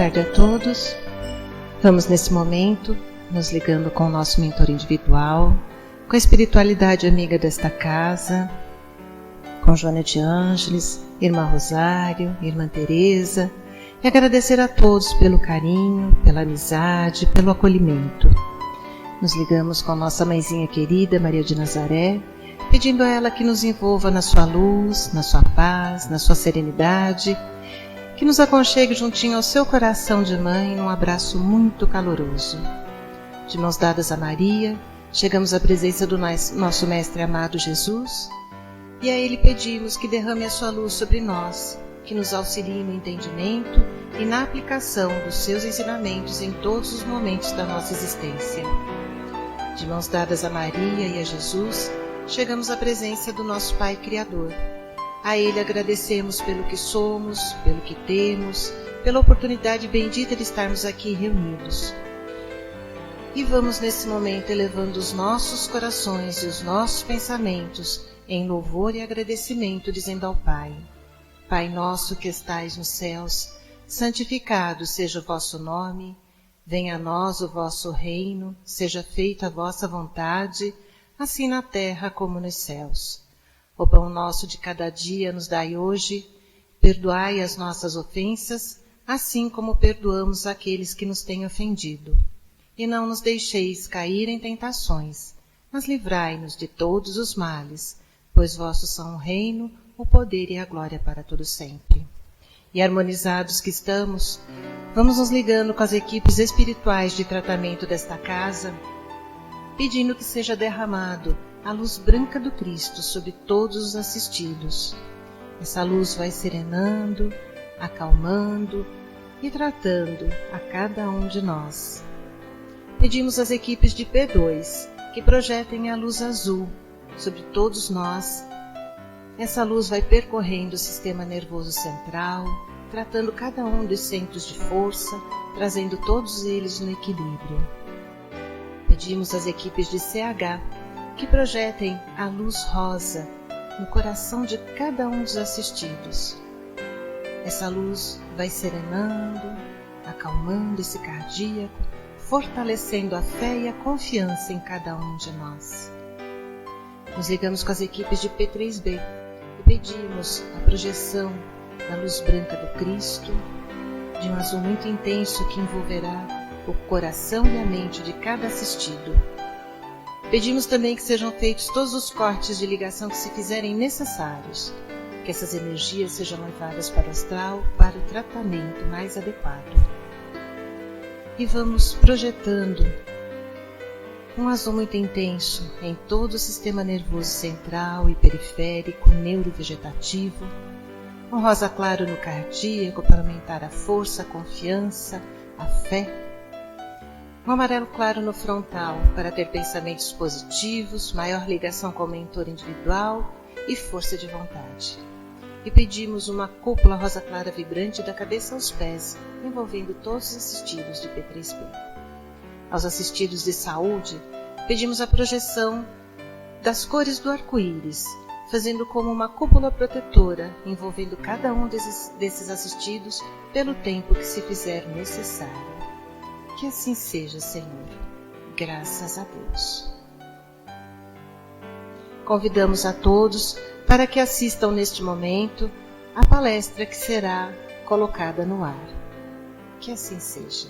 tarde a todos. Vamos nesse momento nos ligando com o nosso mentor individual, com a espiritualidade amiga desta casa, com Joana de Ângeles, Irmã Rosário, Irmã Teresa, e agradecer a todos pelo carinho, pela amizade, pelo acolhimento. Nos ligamos com a nossa mãezinha querida, Maria de Nazaré, pedindo a ela que nos envolva na sua luz, na sua paz, na sua serenidade, que nos aconchegue juntinho ao seu coração de mãe num abraço muito caloroso. De mãos dadas a Maria, chegamos à presença do nosso Mestre amado Jesus, e a Ele pedimos que derrame a sua luz sobre nós, que nos auxilie no entendimento e na aplicação dos seus ensinamentos em todos os momentos da nossa existência. De mãos dadas a Maria e a Jesus, chegamos à presença do nosso Pai Criador. A Ele agradecemos pelo que somos, pelo que temos, pela oportunidade bendita de estarmos aqui reunidos. E vamos nesse momento elevando os nossos corações e os nossos pensamentos em louvor e agradecimento, dizendo ao Pai: Pai nosso que estais nos céus, santificado seja o vosso nome, venha a nós o vosso reino, seja feita a vossa vontade, assim na terra como nos céus. O pão nosso de cada dia nos dai hoje, perdoai as nossas ofensas, assim como perdoamos aqueles que nos têm ofendido. E não nos deixeis cair em tentações, mas livrai-nos de todos os males, pois vossos são o reino, o poder e a glória para todo sempre. E harmonizados que estamos, vamos nos ligando com as equipes espirituais de tratamento desta casa, pedindo que seja derramado a luz branca do Cristo sobre todos os assistidos. Essa luz vai serenando, acalmando e tratando a cada um de nós. Pedimos às equipes de P2 que projetem a luz azul sobre todos nós. Essa luz vai percorrendo o sistema nervoso central, tratando cada um dos centros de força, trazendo todos eles no equilíbrio. Pedimos às equipes de CH que projetem a luz rosa no coração de cada um dos assistidos. Essa luz vai serenando, acalmando esse cardíaco, fortalecendo a fé e a confiança em cada um de nós. Nos ligamos com as equipes de P3B e pedimos a projeção da luz branca do Cristo, de um azul muito intenso que envolverá o coração e a mente de cada assistido. Pedimos também que sejam feitos todos os cortes de ligação que se fizerem necessários, que essas energias sejam levadas para o astral para o tratamento mais adequado. E vamos projetando um azul muito intenso em todo o sistema nervoso central e periférico, neurovegetativo, um rosa claro no cardíaco para aumentar a força, a confiança, a fé, um amarelo claro no frontal para ter pensamentos positivos, maior ligação com o mentor individual e força de vontade. E pedimos uma cúpula rosa clara vibrante da cabeça aos pés, envolvendo todos os assistidos de P3B. Aos assistidos de saúde, pedimos a projeção das cores do arco-íris, fazendo como uma cúpula protetora, envolvendo cada um desses assistidos pelo tempo que se fizer necessário. Que assim seja, Senhor. Graças a Deus. Convidamos a todos para que assistam neste momento a palestra que será colocada no ar. Que assim seja.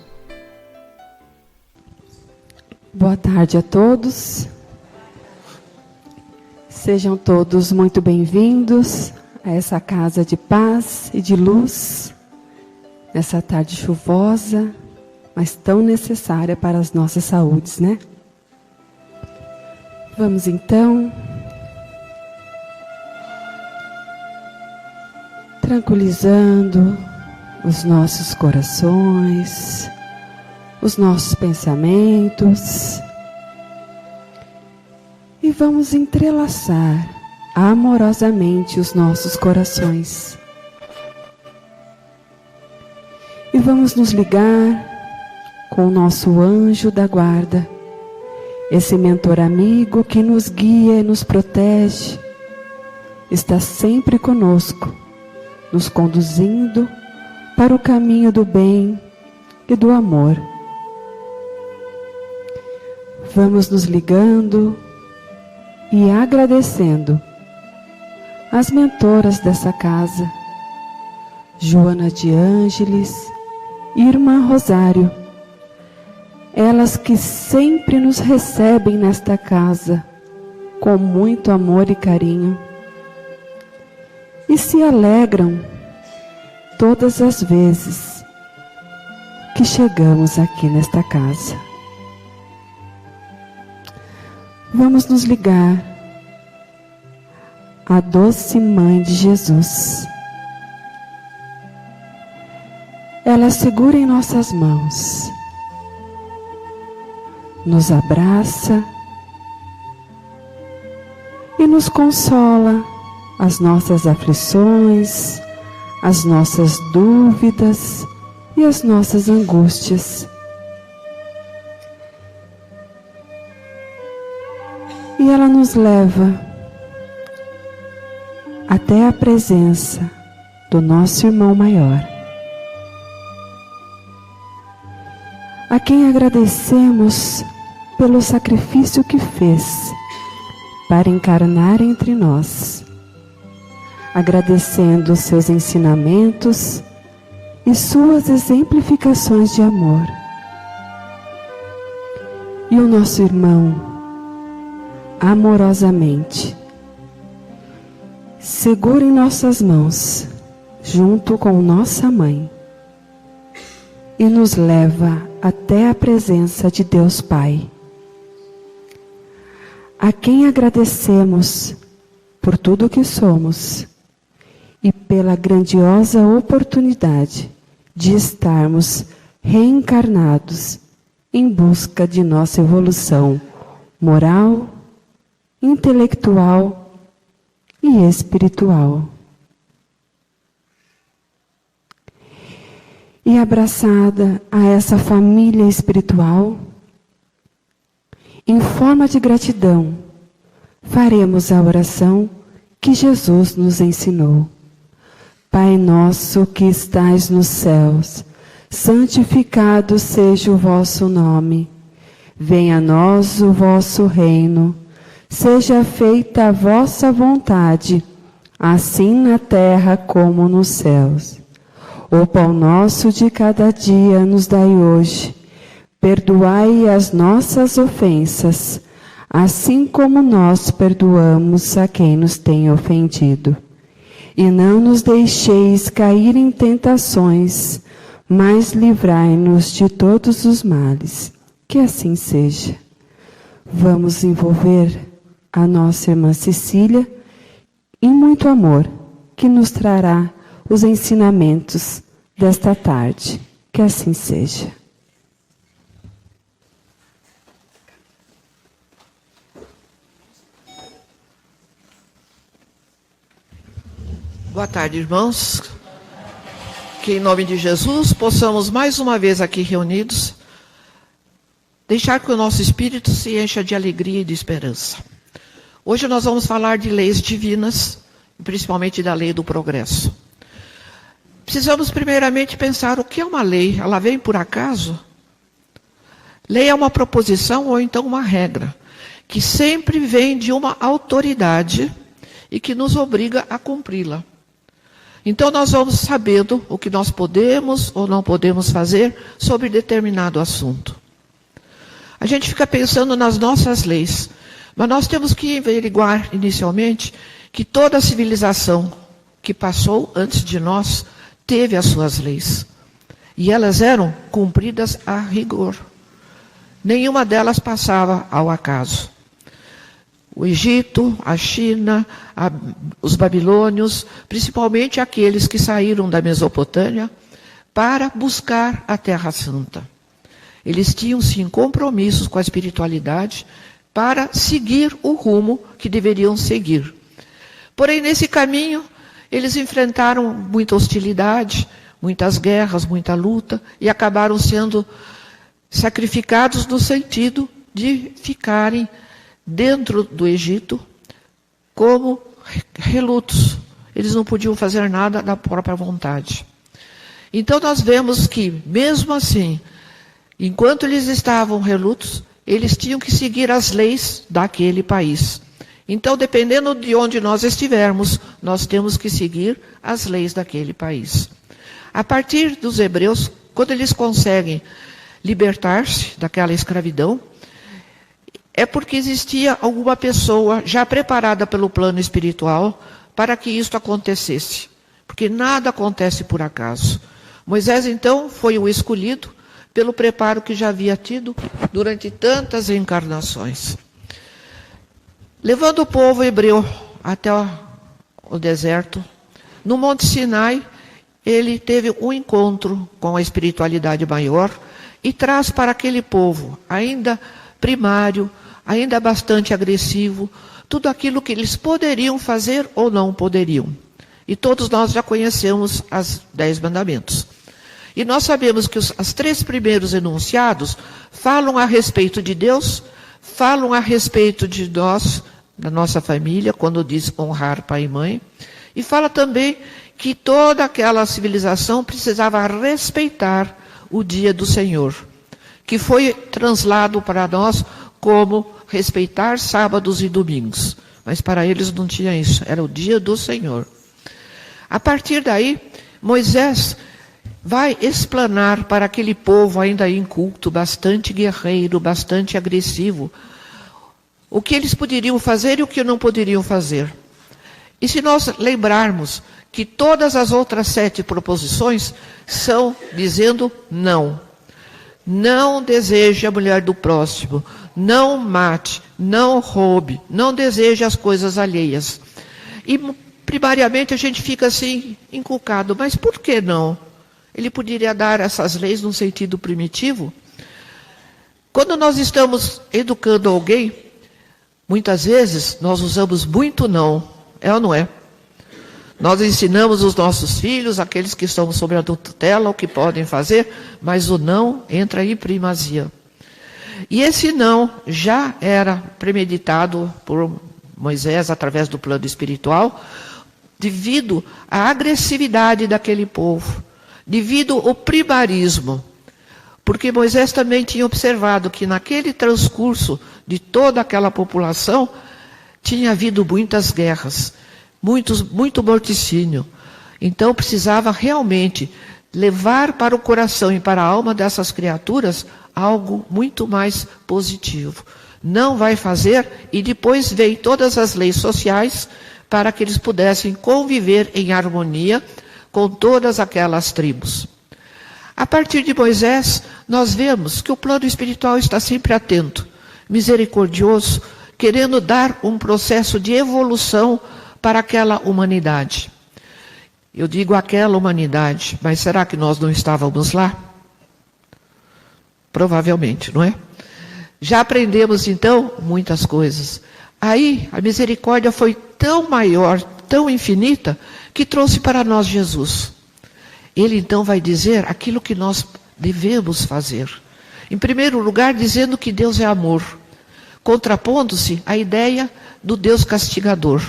Boa tarde a todos. Sejam todos muito bem-vindos a essa casa de paz e de luz, nessa tarde chuvosa, mas tão necessária para as nossas saúdes, né? Vamos então tranquilizando os nossos corações, os nossos pensamentos, e vamos entrelaçar amorosamente os nossos corações. E vamos nos ligar com o nosso anjo da guarda, esse mentor amigo que nos guia e nos protege, está sempre conosco, nos conduzindo para o caminho do bem e do amor. Vamos nos ligando e agradecendo as mentoras dessa casa, Joana de Ângeles e Irmã Rosário, elas que sempre nos recebem nesta casa com muito amor e carinho e se alegram todas as vezes que chegamos aqui nesta casa. Vamos nos ligar à doce Mãe de Jesus. Ela segura em nossas mãos, nos abraça e nos consola as nossas aflições, as nossas dúvidas e as nossas angústias. E ela nos leva até a presença do nosso irmão maior, a quem agradecemos pelo sacrifício que fez para encarnar entre nós, agradecendo seus ensinamentos e suas exemplificações de amor. E o nosso irmão, amorosamente, segura em nossas mãos, junto com nossa mãe, e nos leva até a presença de Deus Pai, a quem agradecemos por tudo que somos e pela grandiosa oportunidade de estarmos reencarnados em busca de nossa evolução moral, intelectual e espiritual. E abraçada a essa família espiritual, em forma de gratidão, faremos a oração que Jesus nos ensinou. Pai nosso que estais nos céus, santificado seja o vosso nome. Venha a nós o vosso reino. Seja feita a vossa vontade, assim na terra como nos céus. O pão nosso de cada dia nos dai hoje. Perdoai as nossas ofensas, assim como nós perdoamos a quem nos tem ofendido. E não nos deixeis cair em tentações, mas livrai-nos de todos os males. Que assim seja. Vamos envolver a nossa irmã Cecília em muito amor, que nos trará os ensinamentos desta tarde. Que assim seja. Boa tarde, irmãos. Que em nome de Jesus possamos mais uma vez aqui reunidos deixar que o nosso espírito se encha de alegria e de esperança. Hoje nós vamos falar de leis divinas, principalmente da lei do progresso. Precisamos primeiramente pensar o que é uma lei. Ela vem por acaso? Lei é uma proposição ou então uma regra, que sempre vem de uma autoridade e que nos obriga a cumpri-la. Então nós vamos sabendo o que nós podemos ou não podemos fazer sobre determinado assunto. A gente fica pensando nas nossas leis, mas nós temos que averiguar inicialmente que toda a civilização que passou antes de nós teve as suas leis. E elas eram cumpridas a rigor. Nenhuma delas passava ao acaso. O Egito, a China, os babilônios, principalmente aqueles que saíram da Mesopotâmia para buscar a Terra Santa. Eles tinham, sim, compromissos com a espiritualidade para seguir o rumo que deveriam seguir. Porém, nesse caminho, eles enfrentaram muita hostilidade, muitas guerras, muita luta, e acabaram sendo sacrificados no sentido de ficarem dentro do Egito como relutos. Eles não podiam fazer nada da própria vontade. Então nós vemos que, mesmo assim, enquanto eles estavam relutos, eles tinham que seguir as leis daquele país. Então, dependendo de onde nós estivermos, nós temos que seguir as leis daquele país. A partir dos hebreus, quando eles conseguem libertar-se daquela escravidão, é porque existia alguma pessoa já preparada pelo plano espiritual para que isto acontecesse. Porque nada acontece por acaso. Moisés, então, foi o escolhido pelo preparo que já havia tido durante tantas encarnações. Levando o povo hebreu até o deserto, no Monte Sinai, ele teve um encontro com a espiritualidade maior e traz para aquele povo, ainda primário, ainda bastante agressivo, tudo aquilo que eles poderiam fazer ou não poderiam. E todos nós já conhecemos as 10 mandamentos. E nós sabemos que os 3 primeiros enunciados falam a respeito de Deus, falam a respeito de nós, da nossa família, quando diz honrar pai e mãe, e fala também que toda aquela civilização precisava respeitar o dia do Senhor, que foi translado para nós como respeitar sábados e domingos. Mas para eles não tinha isso, era o dia do Senhor. A partir daí, Moisés vai explanar para aquele povo ainda inculto, bastante guerreiro, bastante agressivo, o que eles poderiam fazer e o que não poderiam fazer. E se nós lembrarmos que todas as outras 7 proposições são dizendo não. Não deseje a mulher do próximo, não mate, não roube, não deseje as coisas alheias. E primariamente a gente fica assim, inculcado, mas por que não? Ele poderia dar essas leis num sentido primitivo? Quando nós estamos educando alguém, muitas vezes nós usamos muito não, é ou não é? Nós ensinamos os nossos filhos, aqueles que estão sob a tutela, o que podem fazer, mas o não entra em primazia. E esse não já era premeditado por Moisés através do plano espiritual, devido à agressividade daquele povo, devido ao primarismo. Porque Moisés também tinha observado que naquele transcurso de toda aquela população, tinha havido muitas guerras, muito morticínio. Então precisava realmente levar para o coração e para a alma dessas criaturas algo muito mais positivo. Não vai fazer, e depois veio todas as leis sociais para que eles pudessem conviver em harmonia com todas aquelas tribos. A partir de Moisés, nós vemos que o plano espiritual está sempre atento, misericordioso, querendo dar um processo de evolução para aquela humanidade. Eu digo aquela humanidade, mas será que nós não estávamos lá? Provavelmente, não é? Já aprendemos então muitas coisas. Aí a misericórdia foi tão maior, tão infinita, que trouxe para nós Jesus. Ele então vai dizer aquilo que nós devemos fazer. Em primeiro lugar, dizendo que Deus é amor, contrapondo-se à ideia do Deus castigador.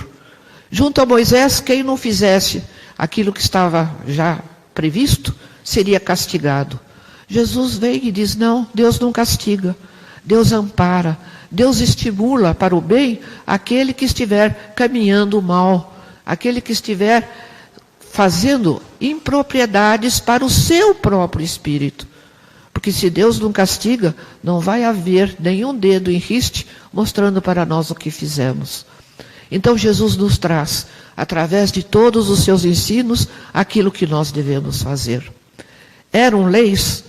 Junto a Moisés, quem não fizesse aquilo que estava já previsto, seria castigado. Jesus vem e diz, não, Deus não castiga, Deus ampara, Deus estimula para o bem aquele que estiver caminhando mal, aquele que estiver fazendo impropriedades para o seu próprio espírito. Porque se Deus não castiga, não vai haver nenhum dedo em riste mostrando para nós o que fizemos. Então Jesus nos traz, através de todos os seus ensinos, aquilo que nós devemos fazer. Eram leis?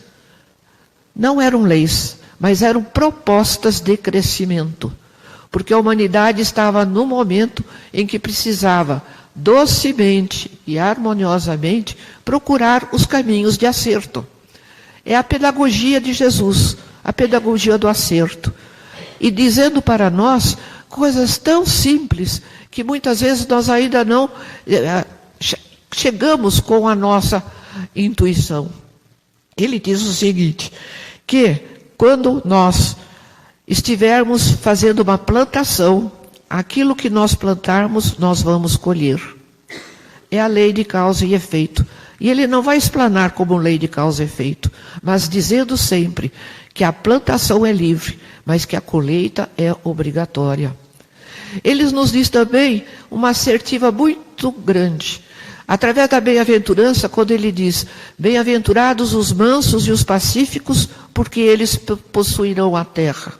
Não eram leis, mas eram propostas de crescimento. Porque a humanidade estava no momento em que precisava docemente e harmoniosamente procurar os caminhos de acerto. É a pedagogia de Jesus, a pedagogia do acerto. E dizendo para nós coisas tão simples que muitas vezes nós ainda não chegamos com a nossa intuição. Ele diz o seguinte, que quando nós estivermos fazendo uma plantação, aquilo que nós plantarmos, nós vamos colher. É a lei de causa e efeito. E ele não vai explanar como lei de causa e efeito, mas dizendo sempre que a plantação é livre, mas que a colheita é obrigatória. Ele nos diz também uma assertiva muito grande. Através da bem-aventurança, quando ele diz: bem-aventurados os mansos e os pacíficos, porque eles possuirão a terra.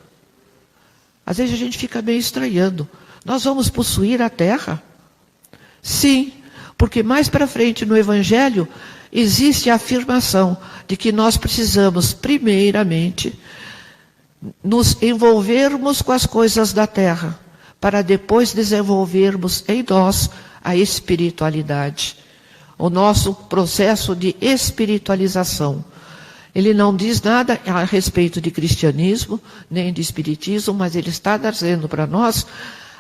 Às vezes a gente fica meio estranhando. Nós vamos possuir a terra? Sim, porque mais para frente no Evangelho existe a afirmação de que nós precisamos, primeiramente, nos envolvermos com as coisas da terra, para depois desenvolvermos em nós a espiritualidade, o nosso processo de espiritualização. Ele não diz nada a respeito de cristianismo, nem de espiritismo, mas ele está trazendo para nós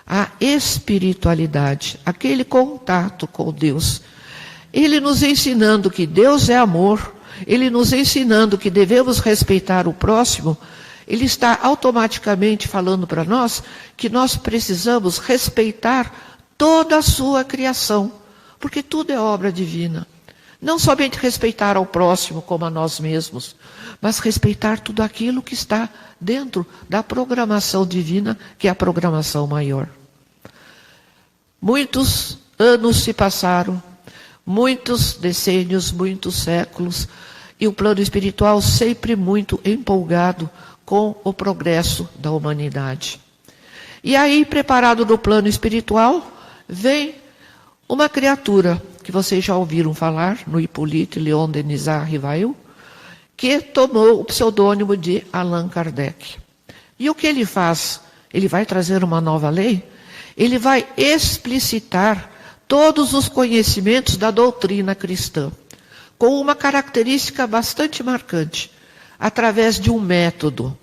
a espiritualidade, aquele contato com Deus. Ele nos ensinando que Deus é amor, ele nos ensinando que devemos respeitar o próximo. Ele está automaticamente falando para nós que nós precisamos respeitar toda a sua criação, porque tudo é obra divina. Não somente respeitar ao próximo como a nós mesmos, mas respeitar tudo aquilo que está dentro da programação divina, que é a programação maior. Muitos anos se passaram, muitos decênios, muitos séculos, e o plano espiritual sempre muito empolgado com o progresso da humanidade. E aí, preparado no plano espiritual, vem uma criatura que vocês já ouviram falar, no Hippolyte Léon Denis Rivail, que tomou o pseudônimo de Allan Kardec. E o que ele faz? Ele vai trazer uma nova lei? Ele vai explicitar todos os conhecimentos da doutrina cristã, com uma característica bastante marcante, através de um método.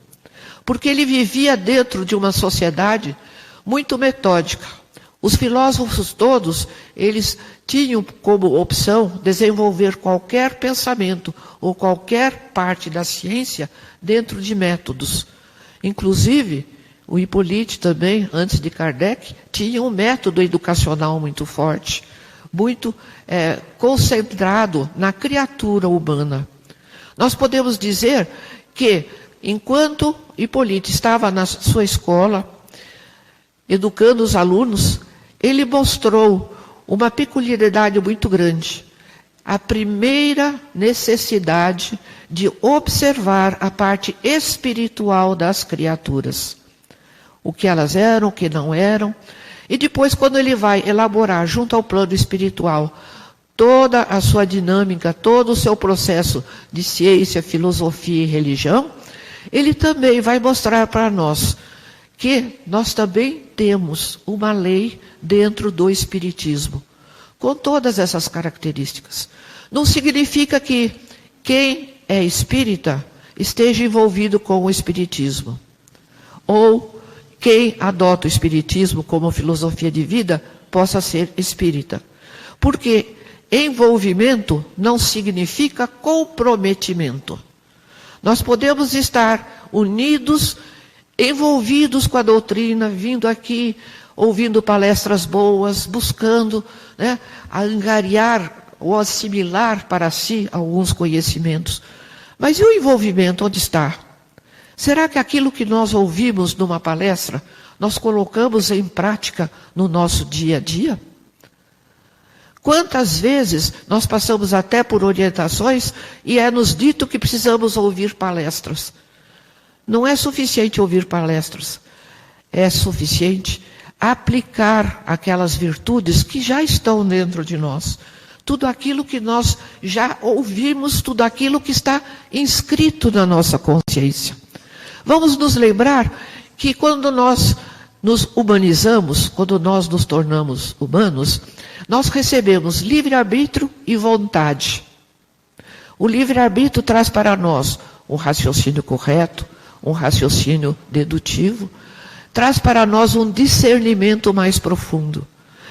Porque ele vivia dentro de uma sociedade muito metódica. Os filósofos todos, eles tinham como opção desenvolver qualquer pensamento ou qualquer parte da ciência dentro de métodos. Inclusive, o Hippolyte também, antes de Kardec, tinha um método educacional muito forte, muito concentrado na criatura humana. Nós podemos dizer que, enquanto Hippolyte estava na sua escola, educando os alunos, ele mostrou uma peculiaridade muito grande. A primeira necessidade de observar a parte espiritual das criaturas. O que elas eram, o que não eram. E depois, quando ele vai elaborar, junto ao plano espiritual, toda a sua dinâmica, todo o seu processo de ciência, filosofia e religião, ele também vai mostrar para nós que nós também temos uma lei dentro do espiritismo, com todas essas características. Não significa que quem é espírita esteja envolvido com o espiritismo, ou quem adota o espiritismo como filosofia de vida possa ser espírita. Porque envolvimento não significa comprometimento. Nós podemos estar unidos, envolvidos com a doutrina, vindo aqui, ouvindo palestras boas, buscando angariar ou assimilar para si alguns conhecimentos. Mas e o envolvimento, onde está? Será que aquilo que nós ouvimos numa palestra, nós colocamos em prática no nosso dia a dia? Quantas vezes nós passamos até por orientações e é nos dito que precisamos ouvir palestras? Não é suficiente ouvir palestras. É suficiente aplicar aquelas virtudes que já estão dentro de nós. Tudo aquilo que nós já ouvimos, tudo aquilo que está inscrito na nossa consciência. Vamos nos lembrar que quando nós nos humanizamos, quando nós nos tornamos humanos, nós recebemos livre-arbítrio e vontade. O livre-arbítrio traz para nós um raciocínio correto, um raciocínio dedutivo, traz para nós um discernimento mais profundo.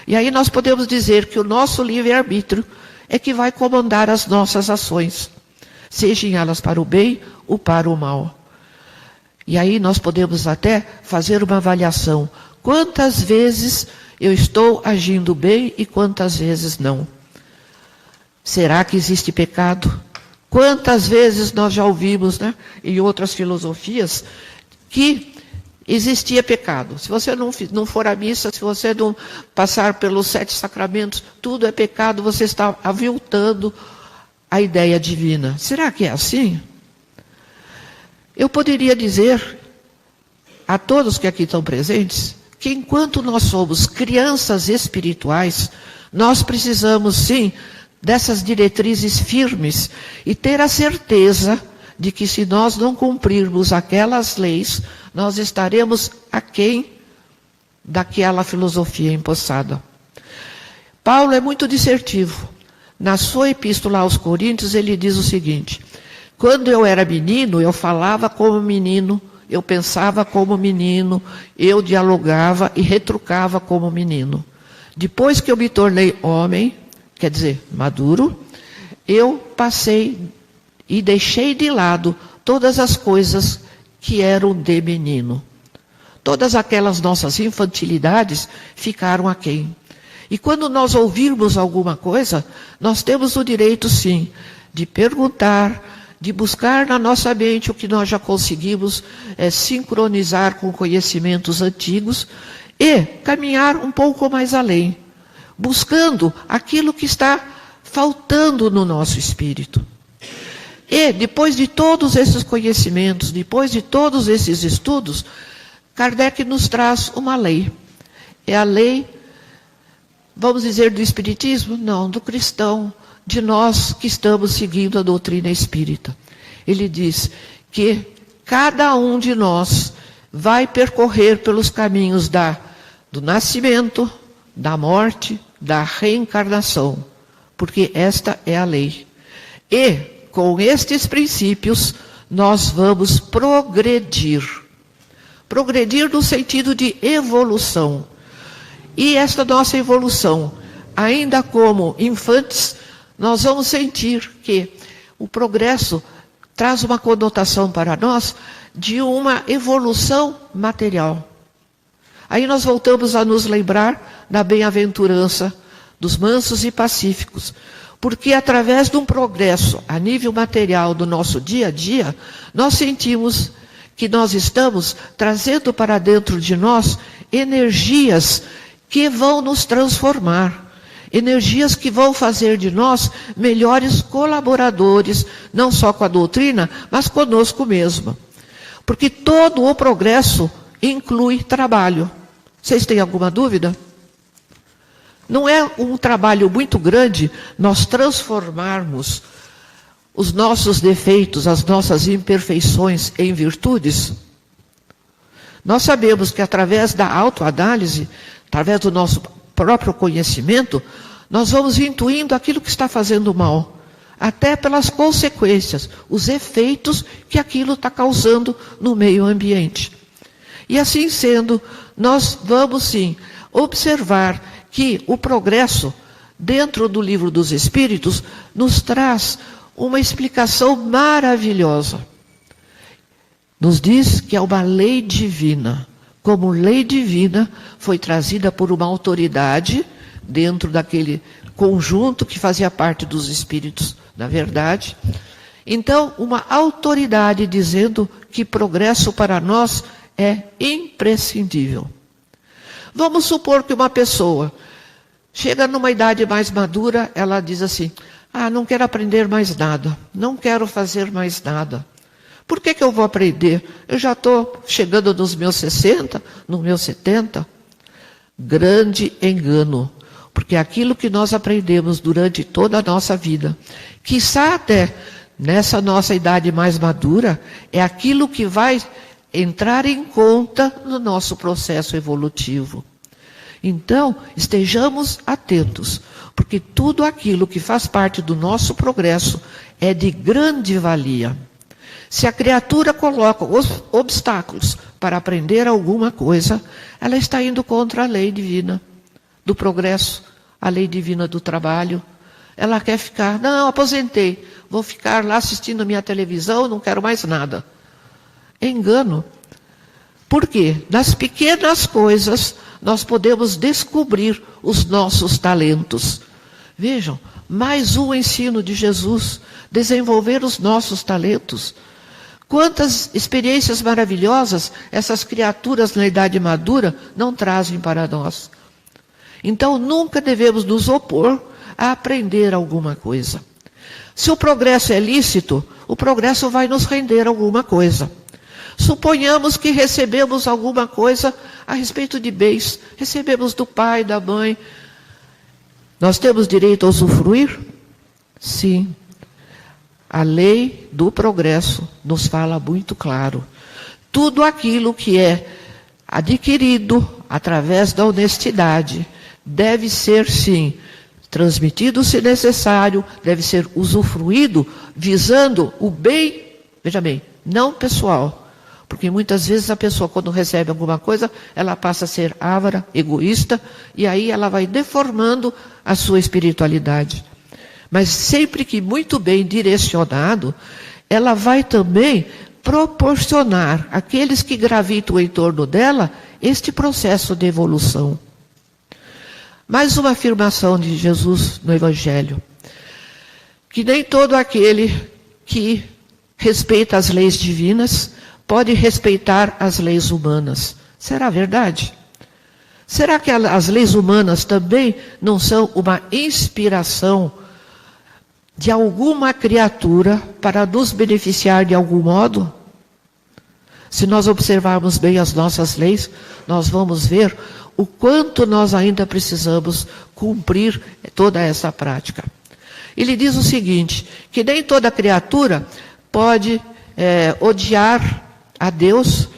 E aí nós podemos dizer que o nosso livre-arbítrio é que vai comandar as nossas ações, sejam elas para o bem ou para o mal. E aí nós podemos até fazer uma avaliação. Quantas vezes eu estou agindo bem e quantas vezes não? Será que existe pecado? Quantas vezes nós já ouvimos, né, em outras filosofias, que existia pecado. Se você não for à missa, se você não passar pelos 7 sacramentos, tudo é pecado, você está aviltando a ideia divina. Será que é assim? Eu poderia dizer a todos que aqui estão presentes, que enquanto nós somos crianças espirituais, nós precisamos sim dessas diretrizes firmes e ter a certeza de que se nós não cumprirmos aquelas leis, nós estaremos aquém daquela filosofia empossada. Paulo é muito dissertivo. Na sua epístola aos Coríntios, ele diz o seguinte: quando eu era menino, eu falava como menino, eu pensava como menino, eu dialogava e retrucava como menino. Depois que eu me tornei homem, quer dizer, maduro, eu passei e deixei de lado todas as coisas que eram de menino. Todas aquelas nossas infantilidades ficaram aquém. E quando nós ouvirmos alguma coisa, nós temos o direito, sim, de perguntar, de buscar na nossa mente o que nós já conseguimos sincronizar com conhecimentos antigos e caminhar um pouco mais além, buscando aquilo que está faltando no nosso espírito. E depois de todos esses conhecimentos, depois de todos esses estudos, Kardec nos traz uma lei. É a lei, vamos dizer, do espiritismo? Não, do cristão, de nós que estamos seguindo a doutrina espírita. Ele diz que cada um de nós vai percorrer pelos caminhos do nascimento, da morte, da reencarnação, porque esta é a lei. E, com estes princípios, nós vamos progredir. Progredir no sentido de evolução. E esta nossa evolução, ainda como infantes, nós vamos sentir que o progresso traz uma conotação para nós de uma evolução material. Aí nós voltamos a nos lembrar da bem-aventurança dos mansos e pacíficos, porque através de um progresso a nível material do nosso dia a dia, nós sentimos que nós estamos trazendo para dentro de nós energias que vão nos transformar, energias que vão fazer de nós melhores colaboradores, não só com a doutrina, mas conosco mesmo. Porque todo o progresso inclui trabalho. Vocês têm alguma dúvida? Não é um trabalho muito grande nós transformarmos os nossos defeitos, as nossas imperfeições em virtudes? Nós sabemos que através da autoanálise, através do nosso próprio conhecimento, nós vamos intuindo aquilo que está fazendo mal, até pelas consequências, os efeitos que aquilo está causando no meio ambiente. E assim sendo, nós vamos sim observar que o progresso, dentro do Livro dos Espíritos, nos traz uma explicação maravilhosa. Nos diz que é uma lei divina. Como lei divina, foi trazida por uma autoridade dentro daquele conjunto que fazia parte dos espíritos, na verdade. Então, uma autoridade dizendo que progresso para nós é imprescindível. Vamos supor que uma pessoa chega numa idade mais madura, ela diz assim: não quero aprender mais nada, não quero fazer mais nada. Por que eu vou aprender? Eu já estou chegando nos meus 60, nos meus 70. Grande engano. Porque aquilo que nós aprendemos durante toda a nossa vida, quiçá até nessa nossa idade mais madura, é aquilo que vai entrar em conta no nosso processo evolutivo. Então, estejamos atentos, porque tudo aquilo que faz parte do nosso progresso é de grande valia. Se a criatura coloca obstáculos para aprender alguma coisa, ela está indo contra a lei divina do progresso, a lei divina do trabalho. Ela quer ficar, não, aposentei, vou ficar lá assistindo minha televisão, não quero mais nada. É engano. Por quê? Nas pequenas coisas, nós podemos descobrir os nossos talentos. Vejam, Mais um ensino de Jesus, desenvolver os nossos talentos. Quantas experiências maravilhosas essas criaturas na idade madura não trazem para nós. Então, nunca devemos nos opor a aprender alguma coisa. Se o progresso é lícito, o progresso vai nos render alguma coisa. Suponhamos que recebemos alguma coisa a respeito de bens. Recebemos do pai, da mãe. Nós temos direito a usufruir? Sim. A lei do progresso nos fala muito claro. Tudo aquilo que é adquirido através da honestidade deve ser, sim, transmitido se necessário, deve ser usufruído visando o bem, veja bem, não pessoal. Porque muitas vezes a pessoa, quando recebe alguma coisa, ela passa a ser avara, egoísta, e aí ela vai deformando a sua espiritualidade. Mas sempre que muito bem direcionado, ela vai também proporcionar àqueles que gravitam em torno dela este processo de evolução. Mais uma afirmação de Jesus no Evangelho. Que nem todo aquele que respeita as leis divinas pode respeitar as leis humanas. Será verdade? Será que as leis humanas também não são uma inspiração de alguma criatura para nos beneficiar de algum modo? Se nós observarmos bem as nossas leis, nós vamos ver o quanto nós ainda precisamos cumprir toda essa prática. Ele diz o seguinte, que nem toda criatura pode odiar a Deus,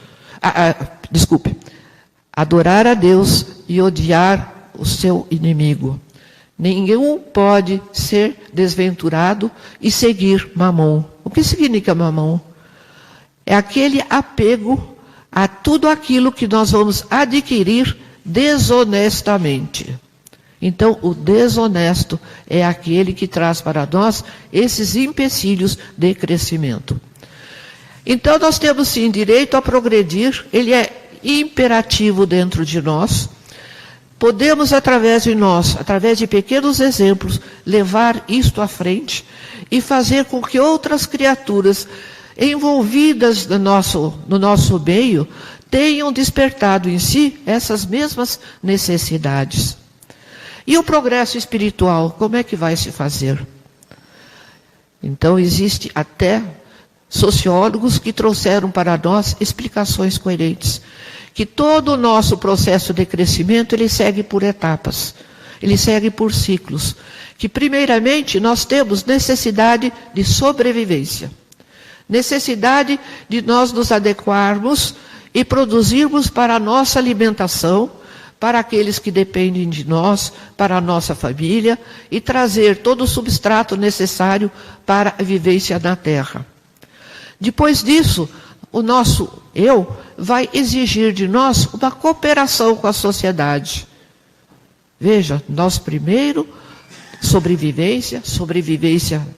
adorar a Deus e odiar o seu inimigo. Nenhum pode ser desventurado e seguir Mamon. O que significa Mamon? É aquele apego a tudo aquilo que nós vamos adquirir desonestamente. Então, o desonesto é aquele que traz para nós esses empecilhos de crescimento. Então, nós temos sim direito a progredir, ele é imperativo dentro de nós. Podemos, através de pequenos exemplos, levar isto à frente e fazer com que outras criaturas envolvidas no nosso meio tenham despertado em si essas mesmas necessidades. E o progresso espiritual, como é que vai se fazer? Então, existe até sociólogos que trouxeram para nós explicações coerentes. Que todo o nosso processo de crescimento, ele segue por etapas. Ele segue por ciclos. Que, primeiramente, nós temos necessidade de sobrevivência. Necessidade de nós nos adequarmos e produzirmos para a nossa alimentação, para aqueles que dependem de nós, para a nossa família, e trazer todo o substrato necessário para a vivência na Terra. Depois disso, o nosso eu vai exigir de nós uma cooperação com a sociedade. Veja, nós primeiro, sobrevivência,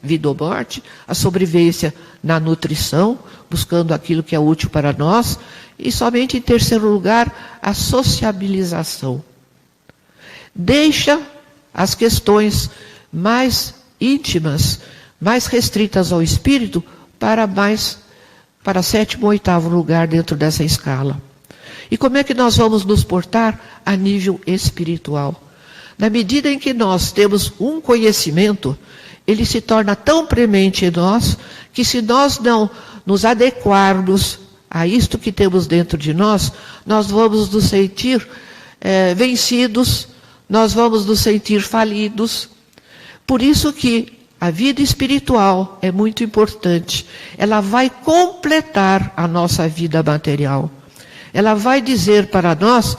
vida ou morte, a sobrevivência na nutrição, buscando aquilo que é útil para nós, e somente em terceiro lugar, a sociabilização. Deixa as questões mais íntimas, mais restritas ao espírito, para sétimo ou oitavo lugar dentro dessa escala. E como é que nós vamos nos portar a nível espiritual? Na medida em que nós temos um conhecimento, ele se torna tão premente em nós, que se nós não nos adequarmos a isto que temos dentro de nós, nós vamos nos sentir vencidos, nós vamos nos sentir falidos. Por isso que a vida espiritual é muito importante. Ela vai completar a nossa vida material. Ela vai dizer para nós,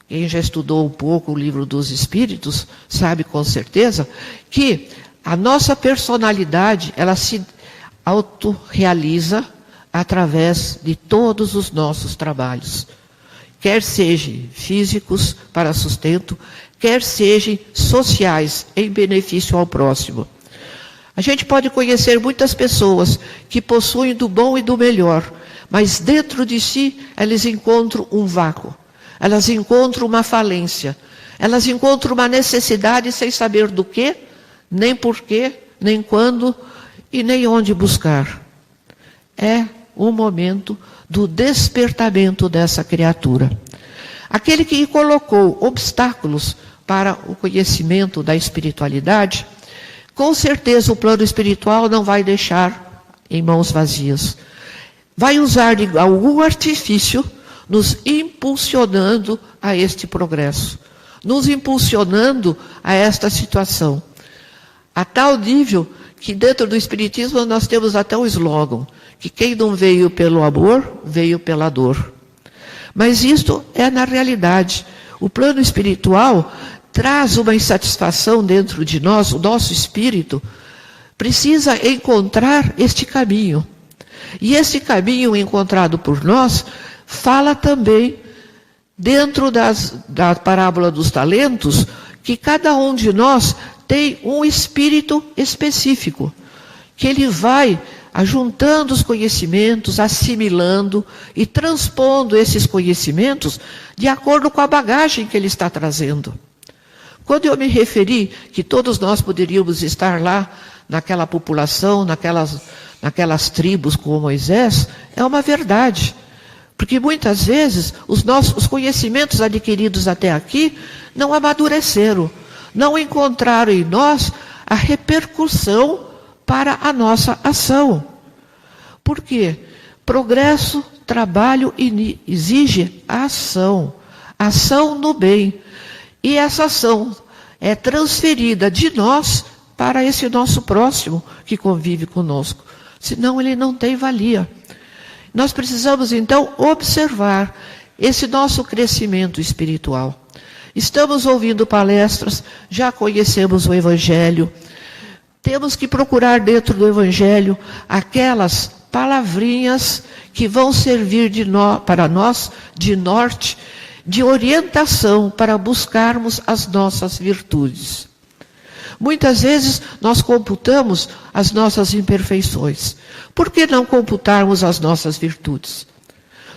quem já estudou um pouco o livro dos Espíritos, sabe com certeza, que a nossa personalidade, ela se autorrealiza através de todos os nossos trabalhos. Quer sejam físicos para sustento, quer sejam sociais, em benefício ao próximo. A gente pode conhecer muitas pessoas que possuem do bom e do melhor, mas dentro de si elas encontram um vácuo, elas encontram uma falência, elas encontram uma necessidade sem saber do quê, nem porquê, nem quando e nem onde buscar. É o momento do despertamento dessa criatura. Aquele que colocou obstáculos para o conhecimento da espiritualidade, com certeza o plano espiritual não vai deixar em mãos vazias. Vai usar de algum artifício nos impulsionando a este progresso, nos impulsionando a esta situação. A tal nível que dentro do Espiritismo nós temos até um slogan, que quem não veio pelo amor, veio pela dor. Mas isto é na realidade. O plano espiritual traz uma insatisfação dentro de nós, o nosso espírito precisa encontrar este caminho. E esse caminho encontrado por nós fala também, dentro da parábola dos talentos, que cada um de nós tem um espírito específico, que ele vai ajuntando os conhecimentos, assimilando e transpondo esses conhecimentos de acordo com a bagagem que ele está trazendo. Quando eu me referi que todos nós poderíamos estar lá, naquela população, naquelas tribos com Moisés, é uma verdade. Porque muitas vezes os conhecimentos adquiridos até aqui não amadureceram, não encontraram em nós a repercussão para a nossa ação. Por quê? Progresso, trabalho exige ação no bem. E essa ação é transferida de nós para esse nosso próximo que convive conosco. Senão ele não tem valia. Nós precisamos então observar esse nosso crescimento espiritual. Estamos ouvindo palestras, já conhecemos o Evangelho. Temos que procurar dentro do Evangelho aquelas palavrinhas que vão servir para nós de norte, de orientação para buscarmos as nossas virtudes. Muitas vezes nós computamos as nossas imperfeições. Por que não computarmos as nossas virtudes?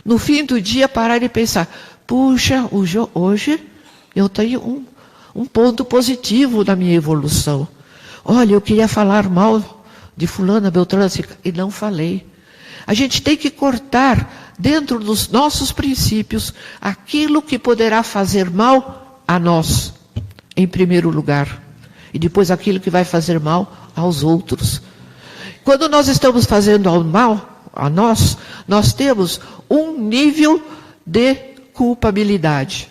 No fim do dia parar e pensar, puxa, hoje eu tenho um ponto positivo na minha evolução. Olha, eu queria falar mal de fulana, beltrana, e não falei. A gente tem que cortar dentro dos nossos princípios aquilo que poderá fazer mal a nós, em primeiro lugar. E depois aquilo que vai fazer mal aos outros. Quando nós estamos fazendo mal a nós, nós temos um nível de culpabilidade.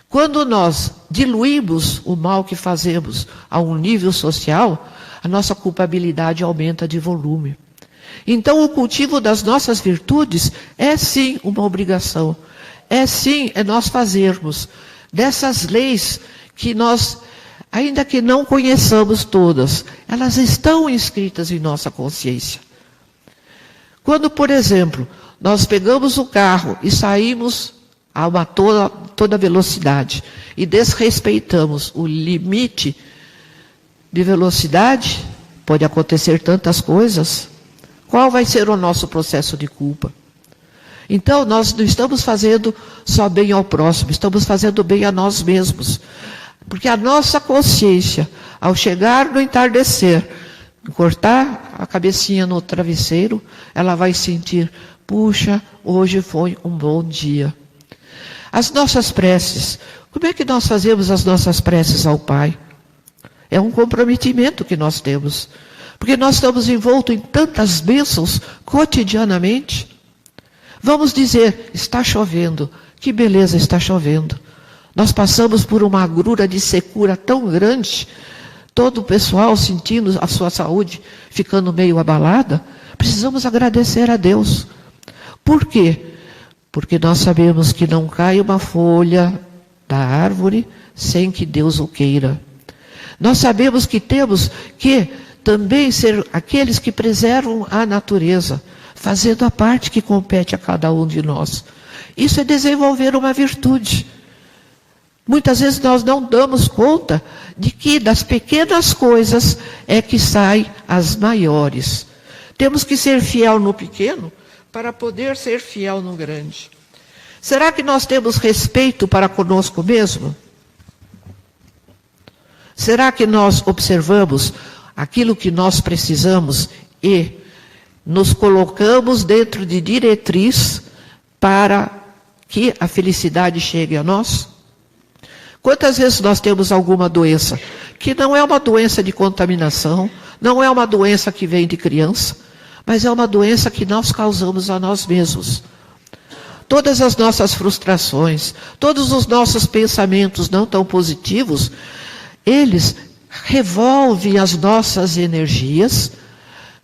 Quando nós diluímos o mal que fazemos a um nível social, a nossa culpabilidade aumenta de volume. Então o cultivo das nossas virtudes é sim uma obrigação. É nós fazermos dessas leis que nós, ainda que não conheçamos todas, elas estão inscritas em nossa consciência. Quando, por exemplo, nós pegamos o carro e saímos a toda velocidade e desrespeitamos o limite de velocidade, pode acontecer tantas coisas. Qual vai ser o nosso processo de culpa? Então, nós não estamos fazendo só bem ao próximo, estamos fazendo bem a nós mesmos. Porque a nossa consciência, ao chegar no entardecer, cortar a cabecinha no travesseiro, ela vai sentir, puxa, hoje foi um bom dia. As nossas preces, como é que nós fazemos as nossas preces ao Pai? É um comprometimento que nós temos. Porque nós estamos envoltos em tantas bênçãos cotidianamente. Vamos dizer, está chovendo. Que beleza, está chovendo. Nós passamos por uma agrura de secura tão grande, todo o pessoal sentindo a sua saúde ficando meio abalada. Precisamos agradecer a Deus. Por quê? Porque nós sabemos que não cai uma folha da árvore sem que Deus o queira. Nós sabemos que temos que também ser aqueles que preservam a natureza, fazendo a parte que compete a cada um de nós. Isso é desenvolver uma virtude. Muitas vezes nós não damos conta de que das pequenas coisas é que saem as maiores. Temos que ser fiel no pequeno para poder ser fiel no grande. Será que nós temos respeito para conosco mesmo? Será que nós observamos aquilo que nós precisamos e nos colocamos dentro de diretriz para que a felicidade chegue a nós? Quantas vezes nós temos alguma doença que não é uma doença de contaminação, não é uma doença que vem de criança, mas é uma doença que nós causamos a nós mesmos. Todas as nossas frustrações, todos os nossos pensamentos não tão positivos, eles revolvem as nossas energias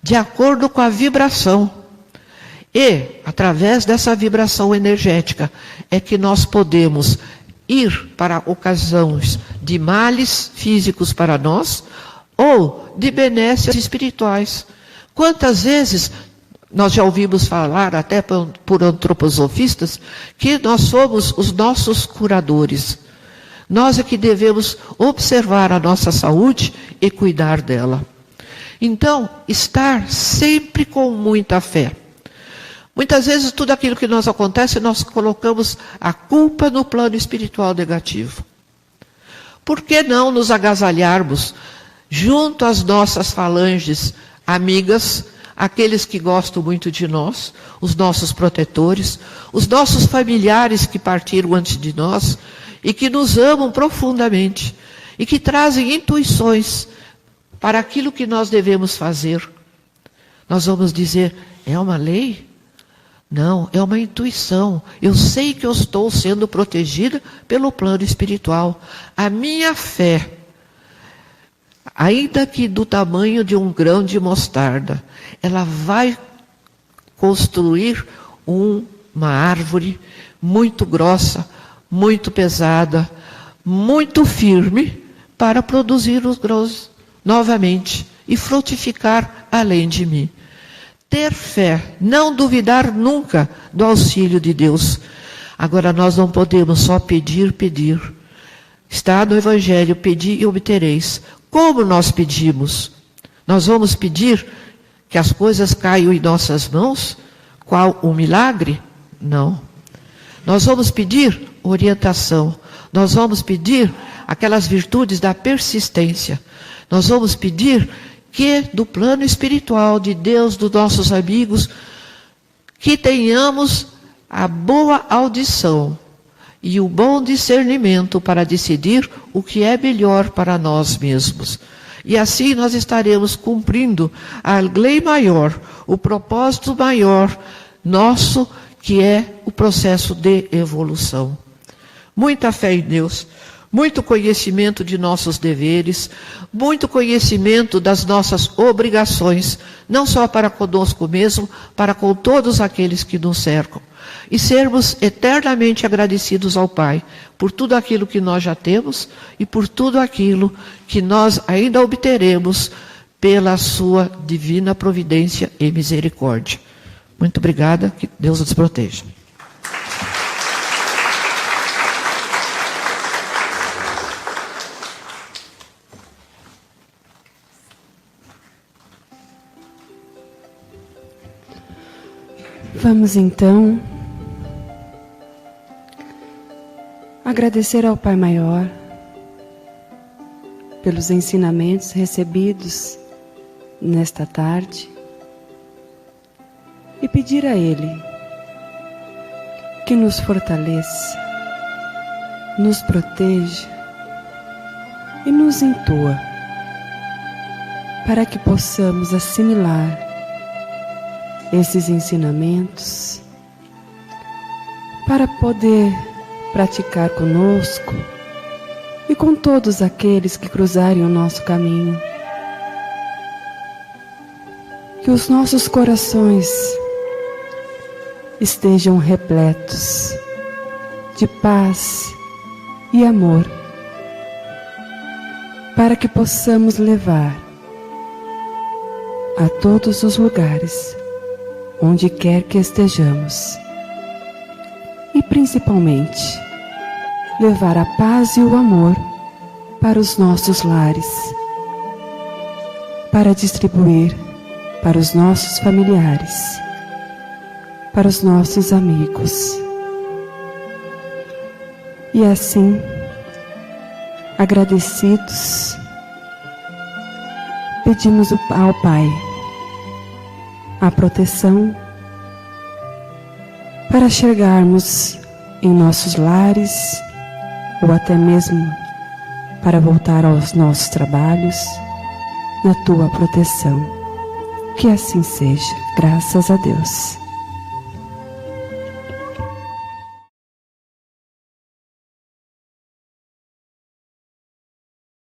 de acordo com a vibração. E, através dessa vibração energética, é que nós podemos ir para ocasiões de males físicos para nós, ou de benesses espirituais. Quantas vezes nós já ouvimos falar, até por antroposofistas, que nós somos os nossos curadores. Nós é que devemos observar a nossa saúde e cuidar dela. Então, estar sempre com muita fé. Muitas vezes tudo aquilo que nos acontece, nós colocamos a culpa no plano espiritual negativo. Por que não nos agasalharmos junto às nossas falanges amigas, aqueles que gostam muito de nós, os nossos protetores, os nossos familiares que partiram antes de nós e que nos amam profundamente e que trazem intuições para aquilo que nós devemos fazer? Nós vamos dizer, é uma lei? Não, é uma intuição. Eu sei que eu estou sendo protegida pelo plano espiritual. A minha fé, ainda que do tamanho de um grão de mostarda, ela vai construir uma árvore muito grossa, muito pesada, muito firme, para produzir os grãos novamente e frutificar além de mim. Ter fé, não duvidar nunca do auxílio de Deus. Agora nós não podemos só pedir. Está no Evangelho, pedi e obtereis. Como nós pedimos? Nós vamos pedir que as coisas caiam em nossas mãos? Qual um milagre? Não. Nós vamos pedir orientação. Nós vamos pedir aquelas virtudes da persistência. Nós vamos pedir que do plano espiritual de Deus, dos nossos amigos, que tenhamos a boa audição e o bom discernimento para decidir o que é melhor para nós mesmos. E assim nós estaremos cumprindo a lei maior, o propósito maior nosso, que é o processo de evolução. Muita fé em Deus, muito conhecimento de nossos deveres, muito conhecimento das nossas obrigações, não só para conosco mesmo, para com todos aqueles que nos cercam. E sermos eternamente agradecidos ao Pai por tudo aquilo que nós já temos e por tudo aquilo que nós ainda obteremos pela sua divina providência e misericórdia. Muito obrigada, que Deus nos proteja. Vamos então agradecer ao Pai Maior pelos ensinamentos recebidos nesta tarde e pedir a Ele que nos fortaleça, nos proteja e nos intua para que possamos assimilar esses ensinamentos para poder praticar conosco e com todos aqueles que cruzarem o nosso caminho. Que os nossos corações estejam repletos de paz e amor, para que possamos levar a todos os lugares onde quer que estejamos, e principalmente levar a paz e o amor para os nossos lares, para distribuir para os nossos familiares, para os nossos amigos. E assim, agradecidos pedimos ao Pai a proteção para chegarmos em nossos lares ou até mesmo para voltar aos nossos trabalhos na tua proteção. Que assim seja, graças a Deus.